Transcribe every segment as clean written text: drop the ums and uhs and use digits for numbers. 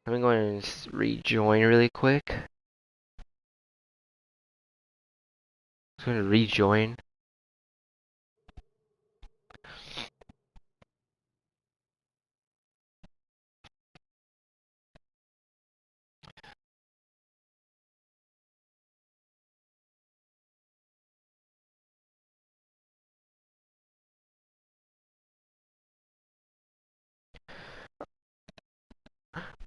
I'm going to rejoin really quick. I'm going to rejoin.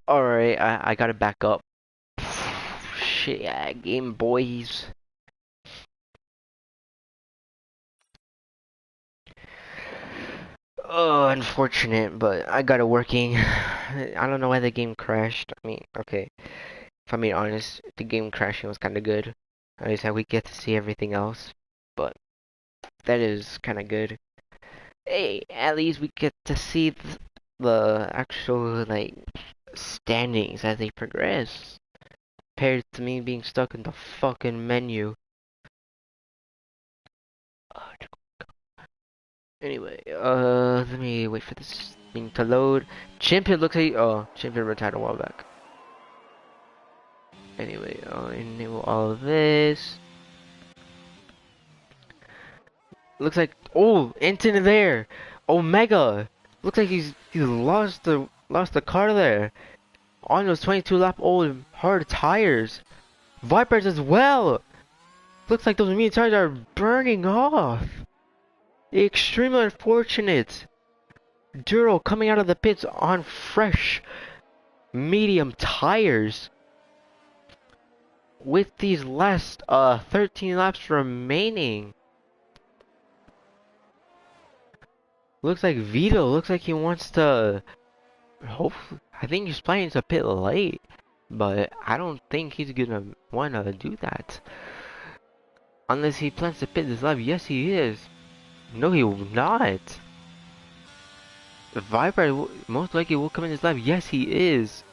Alright, I gotta back up. Shit, yeah, Game Boys. Oh, unfortunate, but I got it working. I don't know why the game crashed. I mean, okay, if I'm being honest, the game crashing was kind of good. At least we get to see everything else, but that is kind of good. Hey, at least we get to see the actual, like, standings as they progress. Compared to me being stuck in the fucking menu. Anyway, let me wait for this thing to load. Champion looks like, oh, Champion retired a while back. Anyway, I'll enable all of this. Looks like, oh, into there. Omega. Looks like he's lost the car there. On those 22 lap old hard tires. Vipers as well. Looks like those medium tires are burning off. Extremely unfortunate. Duro coming out of the pits on fresh medium tires. With these last 13 laps remaining. Looks like Vito looks like he wants to hopefully, I think he's planning to pit late, but I don't think he's gonna wanna do that. Unless he plans to pit this lap. Yes he is. No he will not. Viper most likely will come in this lap. Yes he is.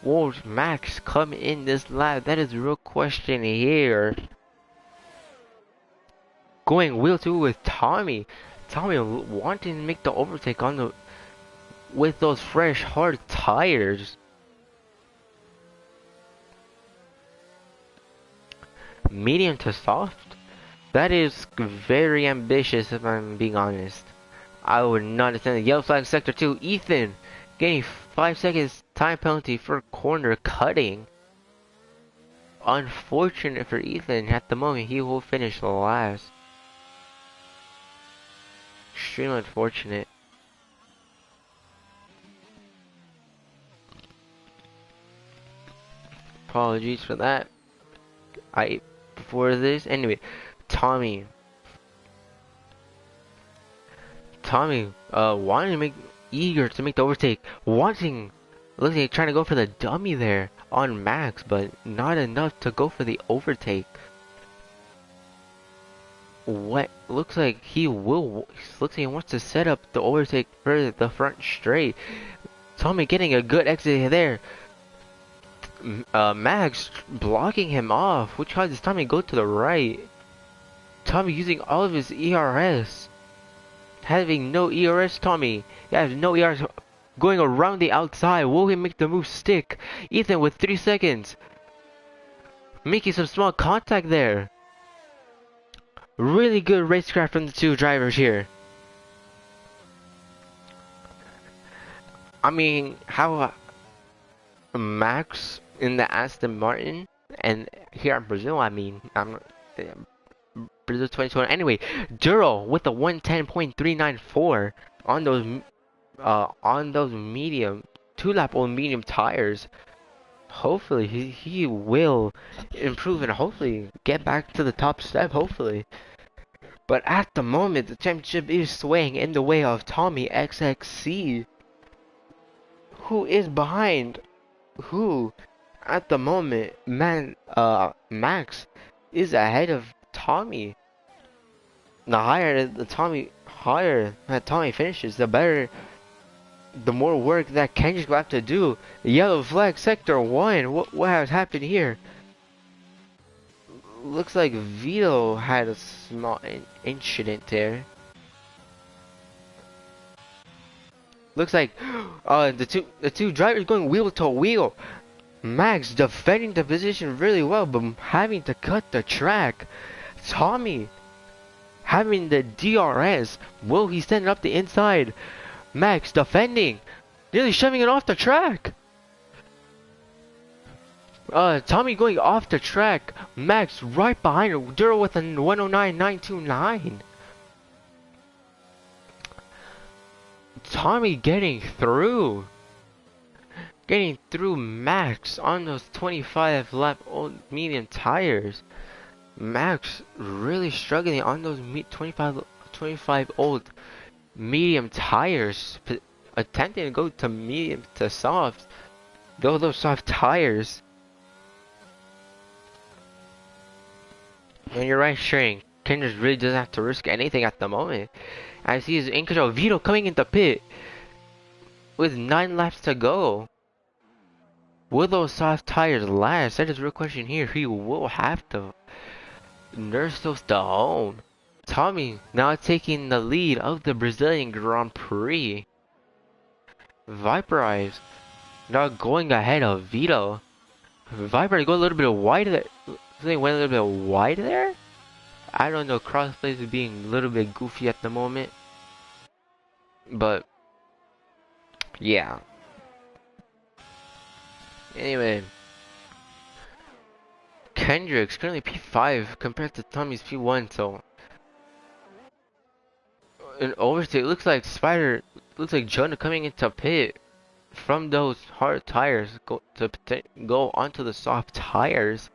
Will Max come in this lap? That is the real question here. Going wheel two with Tommy. Tommy wanting to make the overtake on the with those fresh hard tires. Medium to soft? That is very ambitious if I'm being honest. I would not understand the yellow flag sector 2. Ethan getting 5 seconds time penalty for corner cutting. Unfortunate for Ethan, at the moment he will finish last. Extremely unfortunate. Apologies for that. Before this, anyway, Tommy, wanting to make, eager to make the overtake, looks like trying to go for the dummy there on Max, but not enough to go for the overtake. What looks like looks like he wants to set up the overtake for the front straight. Tommy getting a good exit there. Max blocking him off, which causes Tommy to go to the right. Tommy using all of his ERS. Having no ERS, Tommy. He has no ERS going around the outside. Will he make the move stick? Ethan with 3 seconds. Making some small contact there. Really good racecraft from the two drivers here. I mean, how Max in the Aston Martin and here in Brazil, I mean, Brazil 2020. Anyway, Duro with a 110.394 on those medium 2-lap old medium tires. Hopefully he will improve and hopefully get back to the top step, hopefully. But at the moment the championship is swaying in the way of Tommy XXC, who is behind who at the moment Max is ahead of Tommy. Higher that Tommy finishes, the more work that Kendrick will have to do. Yellow flag sector 1. What has happened here? Looks like Vito had a small incident there. Looks like the two drivers going wheel to wheel. Max defending the position really well, but having to cut the track. Tommy having the DRS. Will he send it up the inside? Max defending, nearly shoving it off the track. Tommy going off the track. Max right behind her. Duro with a 109.929. Tommy getting through. Getting through Max on those 25 lap old medium tires. Max really struggling on those 25 old medium tires. Attempting to go to medium to soft. Those soft tires. And you're right, String. Kendrick really doesn't have to risk anything at the moment. I see his in control. Vito coming into pit with 9 laps to go. Will those soft tires last? That is the real question here. He will have to nurse those to home. Tommy now taking the lead of the Brazilian Grand Prix. Viperize now going ahead of Vito. Viper go a little bit wide there. They went a little bit wide there. I don't know. Crossplays is being a little bit goofy at the moment, but yeah. Anyway, Kendrick's currently P5 compared to Tommy's P1. So in overtake, it looks like Jonah coming into pit from those hard tires go onto the soft tires.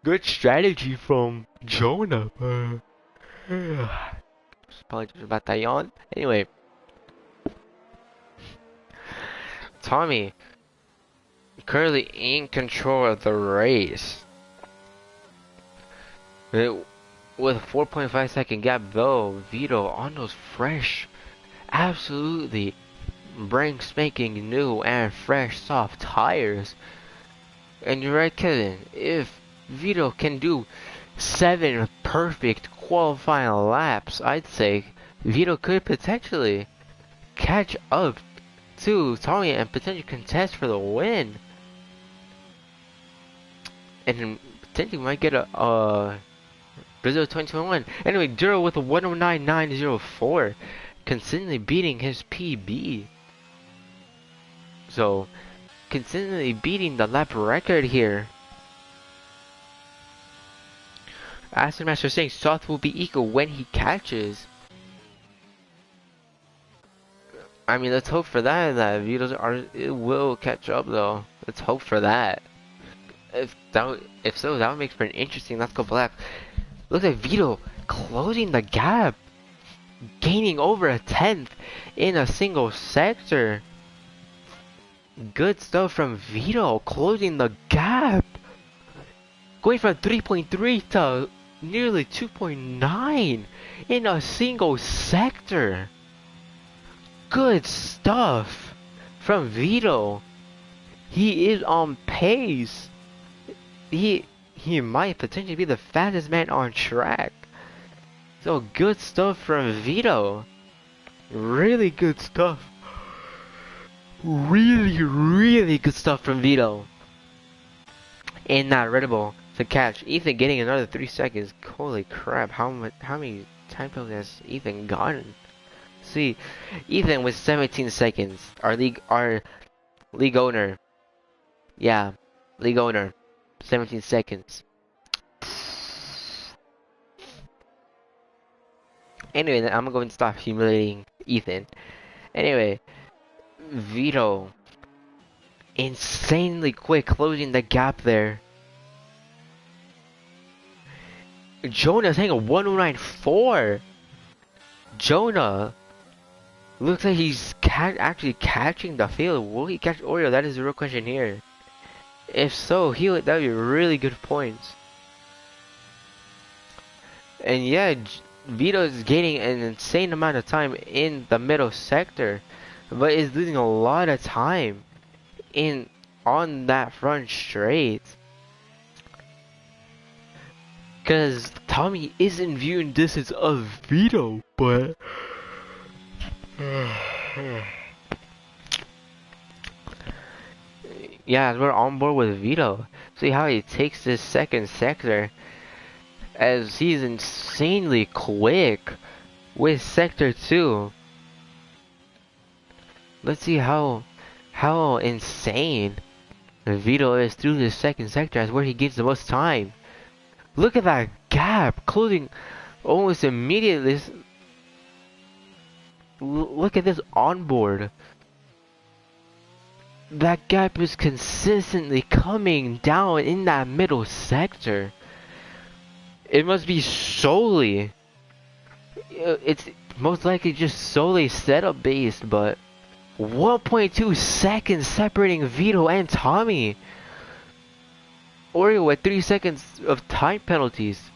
Good strategy from Jonah. Apologies about that yawn. Anyway, Tommy currently in control of the race. With a 4.5 second gap though, Vito on those fresh, absolutely brand spanking new and fresh soft tires. And you're right, Kevin, if Vito can do 7 perfect qualifying laps, I'd say Vito could potentially catch up to Tommy and potentially contest for the win. And potentially might get a Brazil 2021. Anyway, Duro with a 109.904, consistently beating his PB. So, consistently beating the lap record here. Aston Master saying Soft will be equal when he catches. I mean, let's hope for that. That Vito's it will catch up though. Let's hope for that. If so, that would make for an interesting Let's Go Black. Looks like Vito closing the gap, gaining over a 10th in a single sector. Good stuff from Vito, closing the gap, going from 3.3 to nearly 2.9 in a single sector. Good stuff from Vito. He is on pace. He might potentially be the fastest man on track. So good stuff from Vito. Really good stuff. Really good stuff from Vito. And not Red Bull to catch. Ethan getting another 3 seconds. Holy crap! How many time penalties has Ethan gotten? See, Ethan with 17 seconds. Our league owner. Yeah, league owner. 17 seconds. Anyway, I'm going to stop humiliating Ethan. Anyway, Vito insanely quick closing the gap there. Jonah's hitting a 109.4. Jonah looks like he's actually catching the field. Will he catch Oreo? That is the real question here. If so, that would be really good points. And yeah, Vito is gaining an insane amount of time in the middle sector, but is losing a lot of time on that front straight. Cause Tommy isn't viewing distance of Vito, but Yeah, we're on board with Vito. See how he takes this second sector as he's insanely quick with sector 2. Let's see how insane Vito is through this second sector as where he gains the most time. Look at that gap closing almost immediately. Look at this onboard. That gap is consistently coming down in that middle sector. It must be solely, it's most likely just solely setup based, but 1.2 seconds separating Vito and Tommy. Oreo with 3 seconds of time penalties.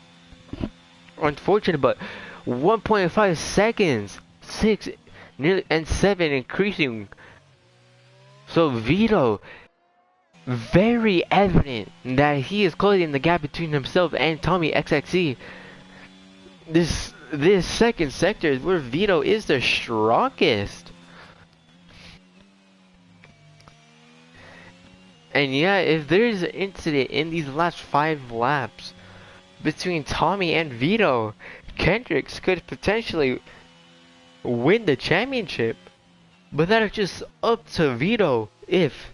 Unfortunate, but 1.5 seconds, 6, nearly, and 7 increasing. So Vito, very evident that he is closing the gap between himself and Tommy XXC. This second sector is where Vito is the strongest. And yeah, if there's an incident in these last 5 laps between Tommy and Vito, Kendricks could potentially win the championship. But that is just up to Vito if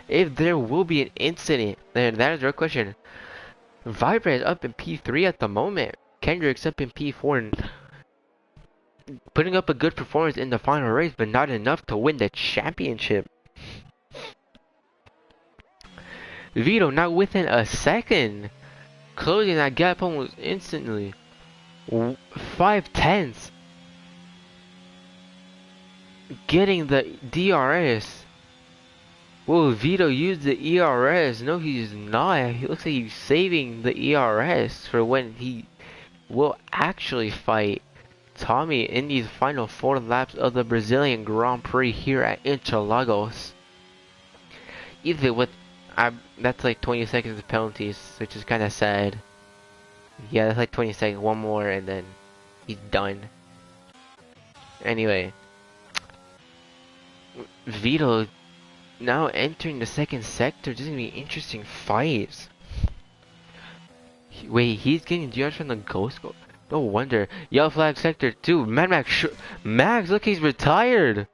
there will be an incident. Then that is your question. Viper is up in P3 at the moment. Kendrick's up in P4 and putting up a good performance in the final race, but not enough to win the championship. Vito now within a second, closing that gap almost instantly. 5/10, getting the DRS. Will Vito use the ERS? No, he's not. He looks like he's saving the ERS for when he will actually fight Tommy in these final 4 laps of the Brazilian Grand Prix here at Interlagos. Either with, that's like 20 seconds of penalties, which is kind of sad. Yeah, that's like 20 seconds, one more, and then he's done. Anyway, Vito now entering the second sector. This is gonna be interesting fights. Wait, he's getting DRS from the Ghost Go. No wonder. Yellow flag sector 2. Mad Max. Max, look, he's retired.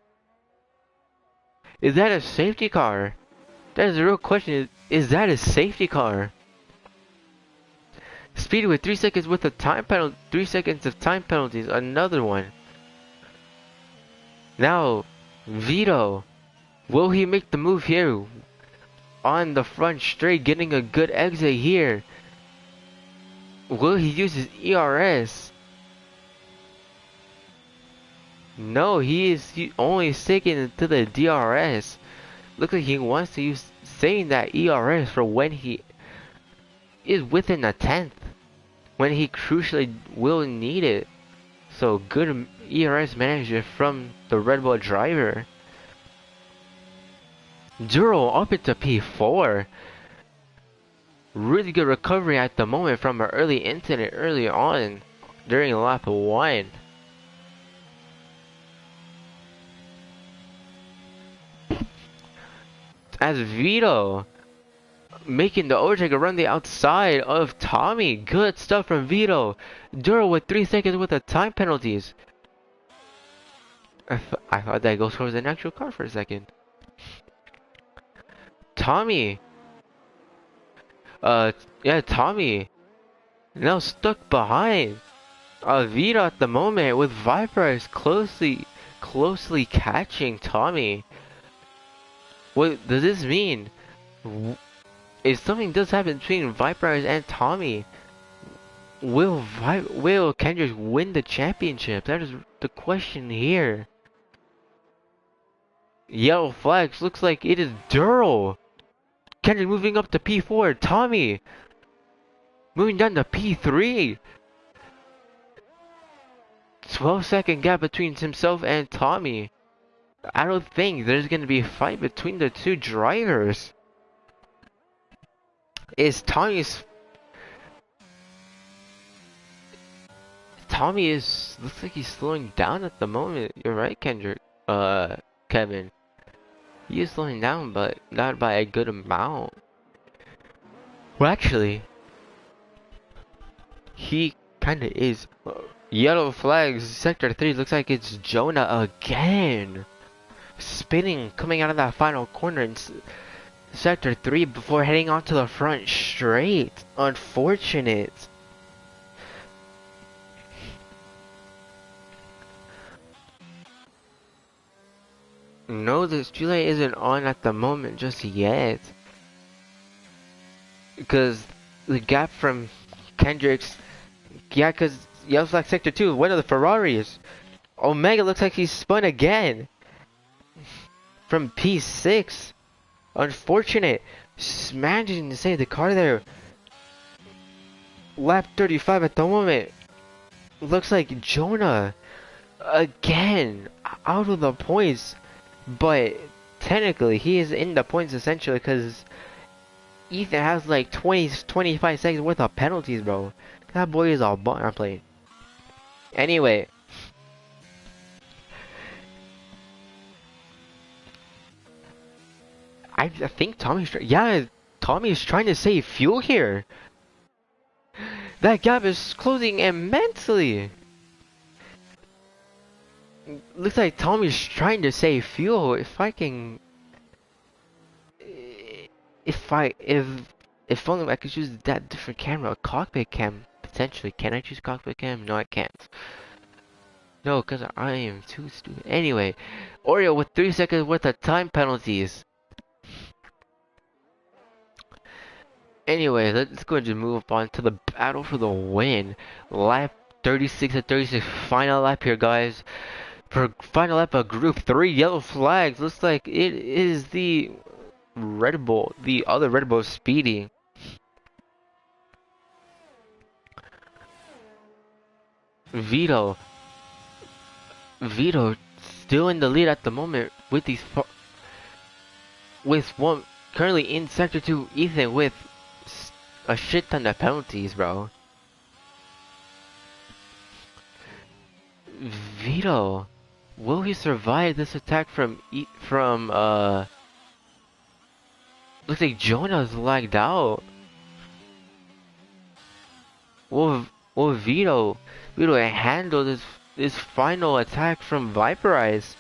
Is that a safety car? That is the real question. Is that a safety car? Speed with 3 seconds with a time penalty. 3 seconds of time penalties. Another one. Now, Vito. Will he make the move here? On the front straight, getting a good exit here. Will he use his ERS? No, he is only sticking to the DRS. Looks like he wants to use saving that ERS for when he is within a 10th. When he crucially will need it. So good ERS management from the Red Bull driver. Duro up into P4. Really good recovery at the moment from an early incident early on during lap 1. As Vito making the overtake around the outside of Tommy. Good stuff from Vito. Duro with 3 seconds with the time penalties. I thought that goes towards an actual car for a second. Tommy. Yeah, Tommy. Now stuck behind. Vito at the moment with Viper is closely catching Tommy. What does this mean? If something does happen between Viper and Tommy, will Kendrick win the championship? That is the question here. Yellow flags, looks like it is Duro. Kendrick moving up to P4. Tommy moving down to P3. 12-second gap between himself and Tommy. I don't think there's gonna be a fight between the two drivers. Is Tommy's Tommy is looks like he's slowing down at the moment. You're right, Kendrick. Kevin. He is slowing down, but not by a good amount. Well, actually, he kinda is. Yellow flags, sector 3 looks like it's Jonah again. Spinning, coming out of that final corner in sector 3 before heading onto the front straight. Unfortunate. No, the street light isn't on at the moment just yet. Because the gap from Kendrick's, yeah, because yellow flag sector 2, one of the Ferraris. Omega looks like he's spun again. From P6. Unfortunate. Managing to save the car there. Lap 35 at the moment. Looks like Jonah again out of the points. But technically he is in the points essentially because Ethan has like 25 seconds worth of penalties, bro. That boy is all button. I'm playing. Anyway. I think Tommy's trying to save fuel here. That gap is closing immensely. Looks like Tommy's trying to save fuel. If only I could choose that different camera, a cockpit cam potentially. Can I choose cockpit cam? No, I can't. No, because I am too stupid. Anyway, Oreo with 3 seconds worth of time penalties. Anyway, let's go ahead and move on to the battle for the win. Lap 36 at 36, final lap here, guys. For final lap of Group 3, yellow flags. Looks like it is the Red Bull, the other Red Bull Speedy. Vito still in the lead at the moment with one currently in sector 2. Ethan with a shit ton of penalties, bro. Vito, will he survive this attack from looks like Jonah's lagged out. Will Vito handle this final attack from Viperize?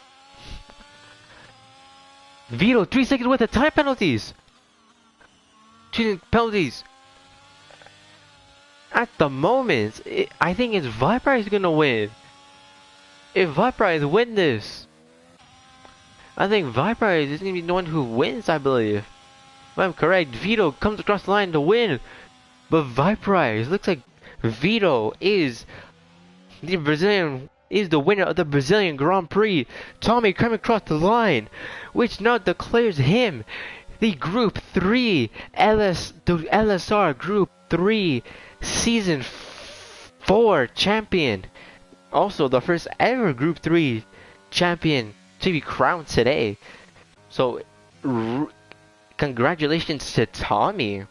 Vito, 3 seconds worth of time penalties. Penalties. At the moment, I think it's Viperize gonna win. If Viperize win this, I think Viperize is gonna be the one who wins, I believe. If I'm correct, Vito comes across the line to win. But Viperize, looks like Vito is the winner of the Brazilian Grand Prix. Tommy coming across the line, which now declares him the Group 3 LSR Group 3 Season 4 champion. Also the first ever Group 3 champion to be crowned today. So congratulations to Tommy.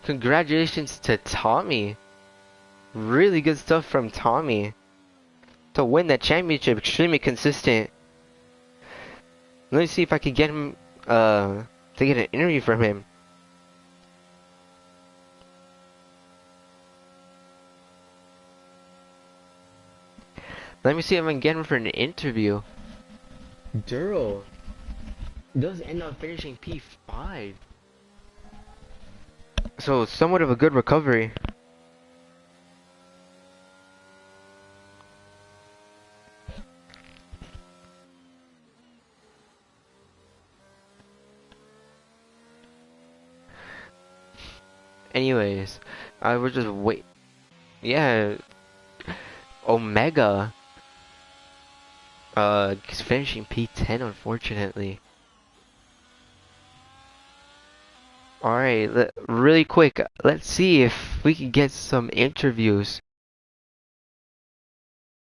Congratulations to Tommy. Really good stuff from Tommy. To win that championship, extremely consistent. Let me see if I can get him, to get an interview from him. Let me see if I can get him for an interview. Duro does end up finishing P5. So, somewhat of a good recovery. Anyways, I would just wait. Yeah, Omega. He's finishing P10, unfortunately. Alright, really quick, let's see if we can get some interviews.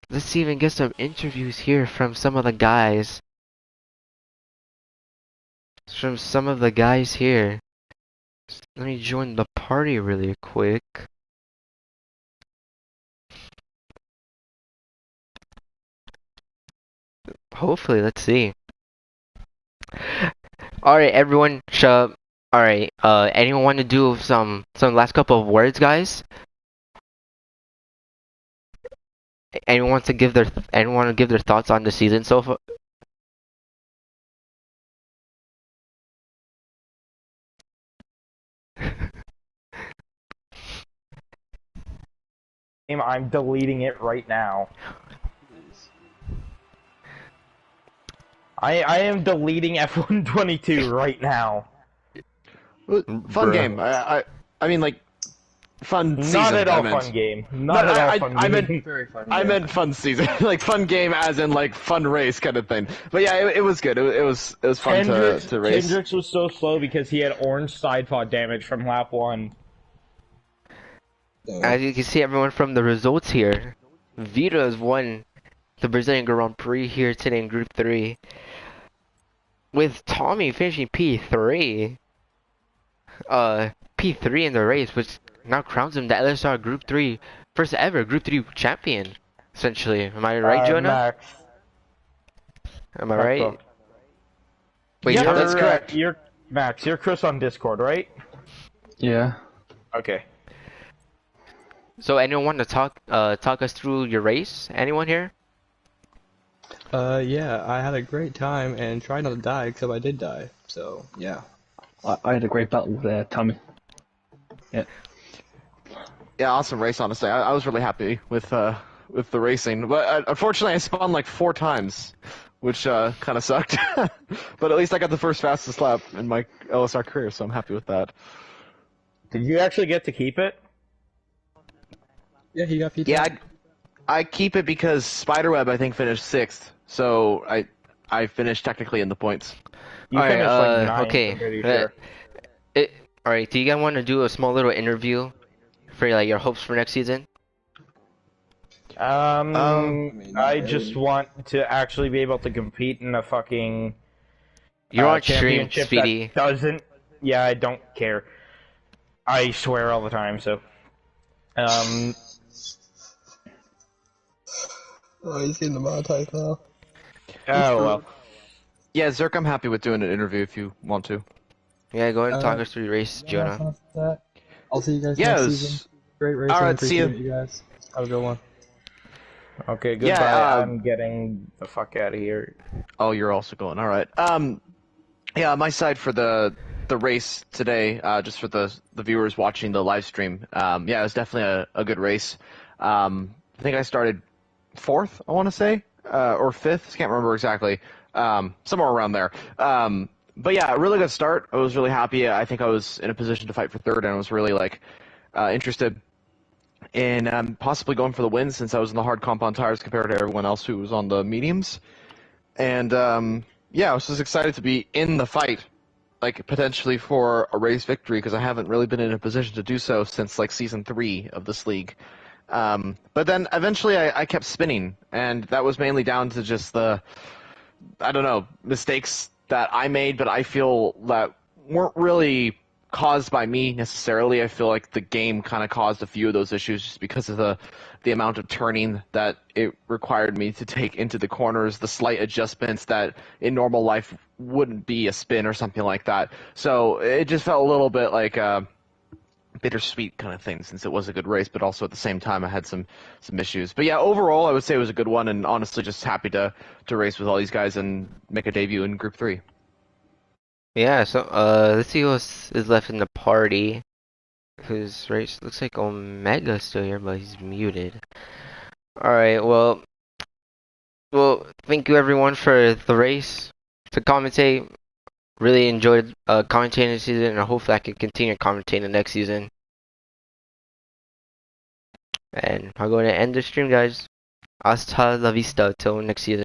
Let's see if we can get some interviews here from some of the guys. From some of the guys here. Let me join the party really quick. Hopefully, let's see. All right, everyone. All right. Anyone want to do some last couple of words, guys? Anyone want to give their thoughts on the season so far? I'm deleting it right now. I am deleting F122 right now. Fun Bruh. game. I mean, like, fun Not season. at I all fun meant. game. No, Not at all fun I meant. game. Very fun I game. meant fun season, like fun game, as in like fun race kind of thing. But yeah, it was good. It was fun to race. Hendricks was so slow because he had orange side pod damage from lap 1. As you can see, everyone from the results here, Vito has won the Brazilian Grand Prix here today in Group 3, with Tommy finishing P3. P3 in the race, which now crowns him the LSR Group 3 first ever Group 3 champion. Essentially, am I right, Jonah? Max. Am I Maxwell. right? Wait, Yep, Tommy. that's correct. You're Max. You're Chris on Discord, right? Yeah. Okay. So, anyone want to talk us through your race? Anyone here? Yeah, I had a great time and tried not to die, except I did die. So, yeah. I had a great battle with Tommy. Yeah. Yeah, awesome race. Honestly, I was really happy with the racing, but unfortunately, I spun like 4 times, which kind of sucked. But at least I got the first fastest lap in my LSR career, so I'm happy with that. Did you actually get to keep it? Yeah, he got P10. Yeah, I keep it because Spiderweb I think finished 6th, so I finished technically in the points. You Alright, finished like 9th, okay. I'm pretty sure. Alright, do you guys want to do a small little interview for like your hopes for next season? I just want to actually be able to compete in a fucking You're on stream, championship Speedy. that doesn't. Yeah, I don't care. I swear all the time. So, Oh, he's getting the monetize now. oh well. Yeah, Zerk, I'm happy with doing an interview if you want to. Yeah, go ahead and talk us through your race, Yeah, Jonah. fun with that. I'll see you guys Yeah, next it was- season. Great racing. Alright, see Appreciate you. you guys. Have a good one. Okay, goodbye. Yeah, I'm getting the fuck out of here. Oh, you're also going. All right. Yeah, on my side for the race today, just for the viewers watching the live stream. Yeah, it was definitely a good race. I think I started 4th, I want to say, or 5th. Can't remember exactly. Somewhere around there. But yeah, a really good start. I was really happy. I think I was in a position to fight for 3rd, and I was really like interested in possibly going for the win since I was in the hard compound tires compared to everyone else who was on the mediums. And yeah, I was just excited to be in the fight, like potentially for a race victory, because I haven't really been in a position to do so since like season 3 of this league. But then eventually I kept spinning, and that was mainly down to just the, I don't know, mistakes that I made, but I feel that weren't really caused by me necessarily. I feel like the game kind of caused a few of those issues just because of the amount of turning that it required me to take into the corners, the slight adjustments that in normal life wouldn't be a spin or something like that. So it just felt a little bit like a bittersweet kind of thing since it was a good race, but also at the same time I had some issues. But yeah, overall I would say it was a good one, and honestly just happy to race with all these guys and make a debut in Group 3. Yeah, so let's see who else is left in the party. Whose race looks like Omega's still here, but he's muted. Alright, well, thank you everyone for the race. To commentate, really enjoyed commentating this season, and hopefully I can continue commentating the next season. And I'm going to end the stream, guys. Hasta la vista till next season.